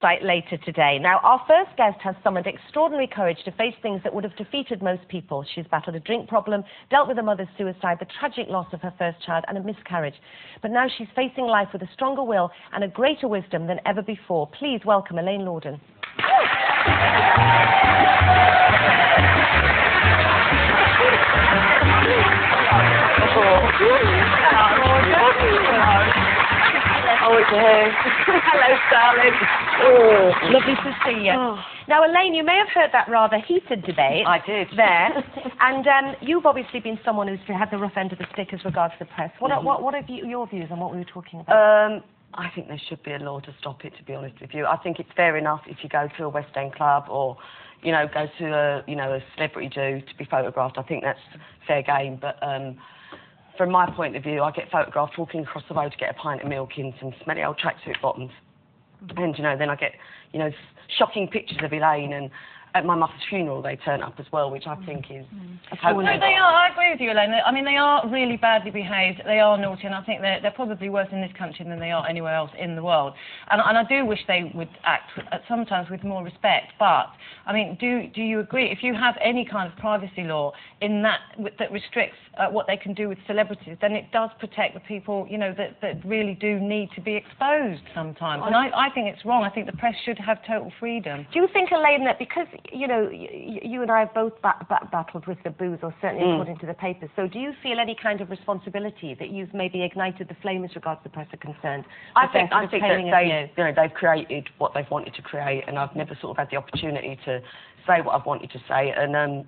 website later today. Now, our first guest has summoned extraordinary courage to face things that would have defeated most people. She's battled a drink problem, dealt with a mother's suicide, the tragic loss of her first child, and a miscarriage. But now she's facing life with a stronger will and a greater wisdom than ever before. Please welcome Elaine Lordan. Oh, it's here. Hello, darling. Oh, lovely to see you. Oh. Now, Elaine, you may have heard that rather heated debate. I did. There. And you've obviously been someone who's had the rough end of the stick as regards the press. What are your views on what we were talking about? I think there should be a law to stop it, to be honest with you. I think it's fair enough if you go to a West End club or, you know, go to a celebrity do to be photographed. I think that's fair game. But from my point of view, I get photographed walking across the road to get a pint of milk in some smelly old tracksuit bottoms. And, you know, then I get, you know, shocking pictures of Elaine, and at my mother's funeral they turn up as well, which I think is... No, they are. I agree with you, Elaine. I mean, they are really badly behaved. They are naughty, and I think they're probably worse in this country than they are anywhere else in the world. And I do wish they would act sometimes with more respect. But I mean, do you agree? If you have any kind of privacy law in that restricts what they can do with celebrities, then it does protect the people, you know, that really do need to be exposed sometimes. And I think it's wrong. I think the press should have total freedom. Do you think, Elaine, that because, you know, you and I have both battled with the booze, or certainly according to the papers, so do you feel any kind of responsibility that you've maybe ignited the flame as regards the press are concerned? I think that they've created what they've wanted to create, and I've never sort of had the opportunity to say what I've wanted to say. And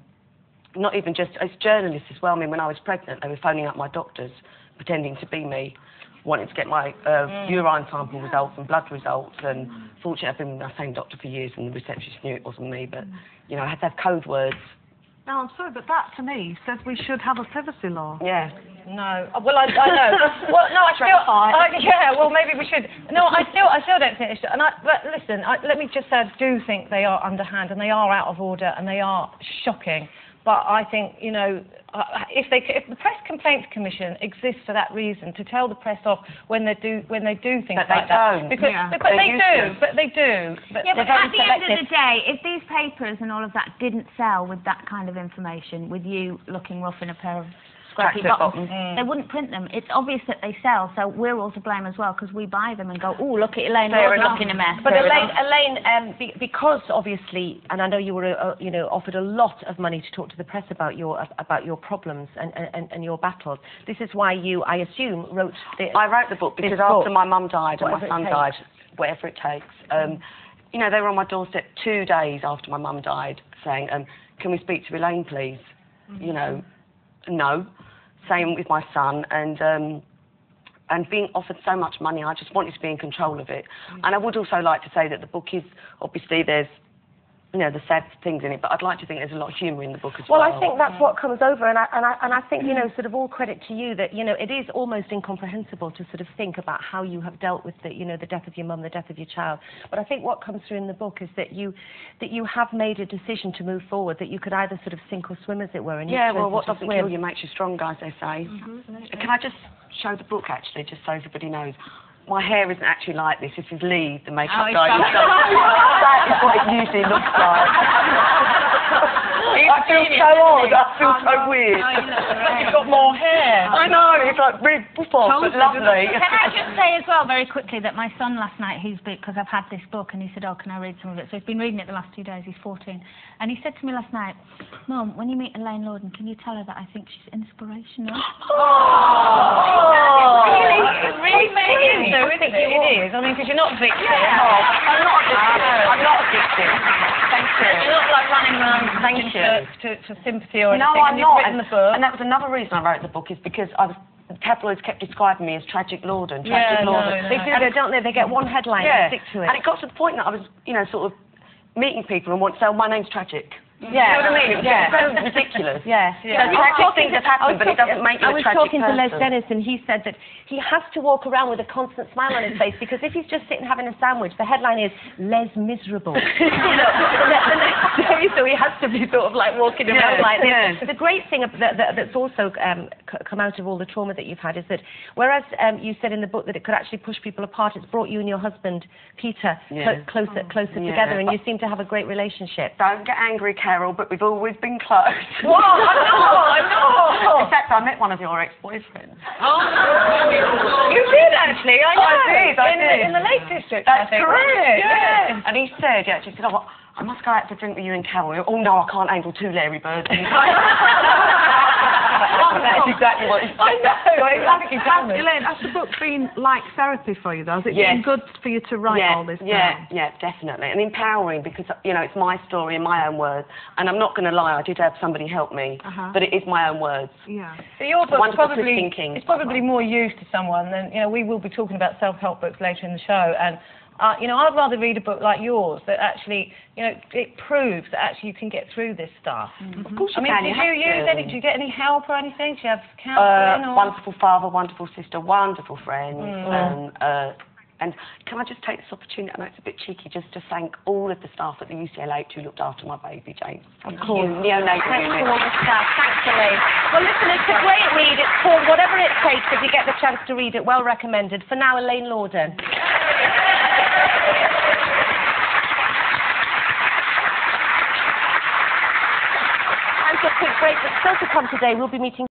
not even just as journalists as well. I mean, when I was pregnant, they were phoning up my doctors, pretending to be me, wanting to get my urine sample results and blood results. And fortunately, I've been with my same doctor for years, and the receptionist knew it wasn't me. But you know, I had to have code words. No, I'm sorry, but that to me says we should have a privacy law. Yeah. No. Well, I know. Well, no, I still. Yeah. Well, maybe we should. No, I still don't think they should. And but listen, let me just say, I do think they are underhand, and they are out of order, and they are shocking. But I think, you know, if the Press Complaints Commission exists for that reason, to tell the press off when they do things but like that. Because they do. But yeah, but at the end of the day, if these papers and all of that didn't sell with that kind of information, with you looking rough in a pair of scrappy bottoms, they wouldn't print them. It's obvious that they sell, so we're all to blame as well, because we buy them and go, oh, look at Elaine Lordan looking a mess. But Elaine, because obviously, and I know you were, you know, offered a lot of money to talk to the press about your problems and your battles. This is why you, I assume, wrote the... I wrote the book because after my mum died and my son died, whatever it takes, you know, they were on my doorstep 2 days after my mum died, saying, can we speak to Elaine, please? You know, no. Same with my son, and being offered so much money, I just wanted to be in control of it. And I would also like to say that the book is, obviously there's, you know, the sad things in it, but I'd like to think there's a lot of humour in the book as well. Well, I think that's what comes over, and I think, you know, sort of all credit to you that, you know, it is almost incomprehensible to sort of think about how you have dealt with the, you know, the death of your mum, the death of your child. But I think what comes through in the book is that you have made a decision to move forward, that you could either sort of sink or swim, as it were. And yeah, well, what doesn't kill you makes you stronger, as they say. Can I just show the book, actually, just so everybody knows? My hair isn't actually like this. This is Lee, the makeup guy. That is what it usually looks like. I feel so odd. I feel so weird. You've got more hair. I know. It's like really buff-off, but lovely. Can I just say as well, very quickly, that my son last night, because I've had this book, and he said, oh, can I read some of it? So he's been reading it the last 2 days. He's 14. And he said to me last night, Mum, when you meet Elaine Lordan, can you tell her that I think she's inspirational? Really amazing. So it is. I mean, because you're not a victim. Yeah. I'm not a victim. I'm not a victim. Thank you. You're not like running around for sympathy or anything. No, I'm not. In the book. And that was another reason I wrote the book, is because the tabloids kept describing me as Tragic Lordan. Tragic Lordan. They do, don't they? They get one headline and stick to it. And it got to the point that I was, you know, sort of meeting people and want to say, oh, my name's Tragic. Yeah. You know what I mean? It was so ridiculous. Yeah. Tragic things have happened, but it doesn't make you a tragic I was talking to Les person. Dennis, and he said that he has to walk around with a constant smile on his face, because if he's just sitting having a sandwich, the headline is Les Miserable. You know, the next day, so he has to be sort of like walking around like this. But the great thing that's also come out of all the trauma that you've had is that whereas you said in the book that it could actually push people apart, it's brought you and your husband Peter closer together, and you seem to have a great relationship. Don't get angry, Carol, but we've always been close. Whoa, I'm not. In fact, I met one of your ex-boyfriends. You did actually. I know. I did. In the Lake District. That's I think, correct. Yeah. And he said, he said, oh, I must go out for a drink with you and Carol. Oh no, I can't handle two Larry Birds. That's exactly what he said. I know. Exactly. Elaine, has the book been like therapy for you, though? Has it been good for you to write all this down? Yeah, definitely. And empowering, because, it's my story in my own words. And I'm not going to lie, I did have somebody help me, but it is my own words. Yeah. So your book's probably, thinking. it's probably more used to someone than, we will be talking about self-help books later in the show, and I'd rather read a book like yours that actually, it proves that actually you can get through this stuff. Of course you can. Did you get any help or anything? Do you have counselling? Wonderful father, wonderful sister, wonderful friends. And can I just take this opportunity, I know it's a bit cheeky, just to thank all of the staff at the UCLH who looked after my baby, James. Of course. Neonatal Thanks unit. to all the staff. Thanks, Elaine. Well, listen, it's a great read. It's called Whatever It Takes. If you get the chance to read it, well recommended. For now, Elaine Lordan. Time for a quick break, but still to come today, we'll be meeting